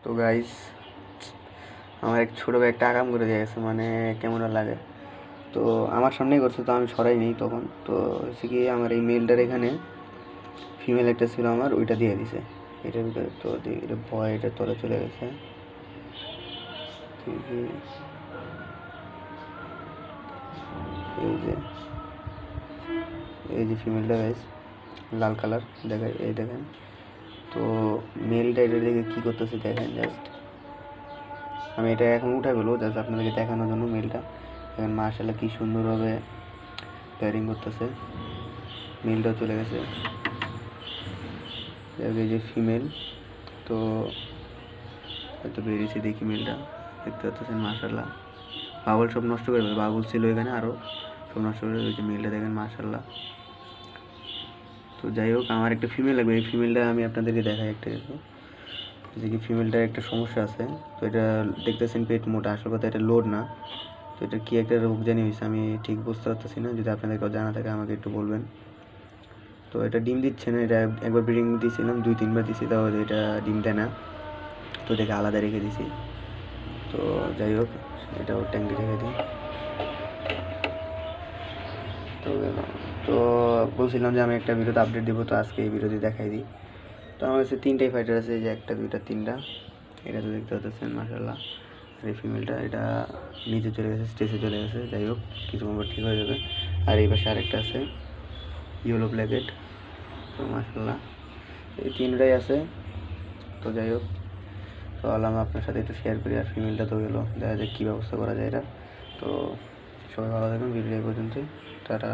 তো গাইস, আমার এক ছোটো ভাই একটা আকাম করে দিয়ে গেছে, মানে কেমন লাগে। তো আমার সামনেই করছে, তো আমি সরাই নেই তখন। তো হচ্ছে কি, আমার এই মেলটার এখানে ফিমেল একটা ছিল, আমার ওইটা দিয়ে দিছে এটার ভিতরে। তো এটা ভয়, এটা তলে চলে গেছে। এই যে এই যে ফিমেলটা গাইস, লাল কালার দেখেন, এই দেখেন। তো মেলটা এটা দেখে কী করতেছে দেখেন। জাস্ট আমি এটা এখন উঠাই বলবো, জাস্ট আপনাদেরকে দেখানোর জন্য। মেলটা এখন মাশাআল্লাহ কি সুন্দরভাবে প্যারিং করতেছে। মেলটাও চলে গেছে, এই যে ফিমেল। তো হয়তো বেরিয়েছে, দেখি মেলটা দেখতে পাচ্ছেন। মাশাআল্লাহ বাবুল সব নষ্ট করে দেবে, বাবুল ছিল এখানে আরও, সব নষ্ট করে দেবে। মেলটা দেখেন মাশাআল্লাহ। তো যাই হোক, আমার একটা ফিমেল লাগবে। এই ফিমেলটা আমি আপনাদেরকে দেখাই একটা কিছু, যে কি ফিমেলটার একটা সমস্যা আছে। তো এটা দেখতেছেন পেট মোটা, আসল কথা এটা লোড না। তো এটা কী একটা রোগ জানি হয়েছে, আমি ঠিক বুঝতে পারতেছি না। যদি আপনাদের কেউ জানা থাকে আমাকে একটু বলবেন। তো এটা ডিম দিচ্ছে না। এটা একবার ব্রিডিং দিয়েছিলাম, 2-3 বার দিছি, তাও এটা ডিম দেয় না। তো এটাকে আলাদা রেখে দিছি। তো যাই হোক, এটাও ট্যাঙ্কে রেখে দিই। তো তো বলছিলাম যে আমি একটা ভিডিওতে আপডেট দিব, তো আজকে এই ভিডিওতে দেখাই দিই। তো আমার কাছে 3টাই ফাইটার আছে, যে 1টা 2টা 3টা। এটা তো দেখতে পাচ্ছেন মাশাআল্লাহ। আর এই ফিমেলটা এটা নিচে চলে গেছে, স্টেজে চলে গেছে। যাই হোক, কিছুক্ষণ পর ঠিক হয়ে যাবে। আর এই পাশে আরেকটা আছে, ইয়েলো ব্ল্যাকেট। তো মাশাআল্লাহ এই 3টাই আছে। তো যাই হোক, তো আলাম আপনার সাথে একটু শেয়ার করি। আর ফিমেলটা তো গেলো, দেখা যাক কী ব্যবস্থা করা যায় এটা। তো সবাই ভালো থাকুন, ভিডিও এই পর্যন্তই। টাটা।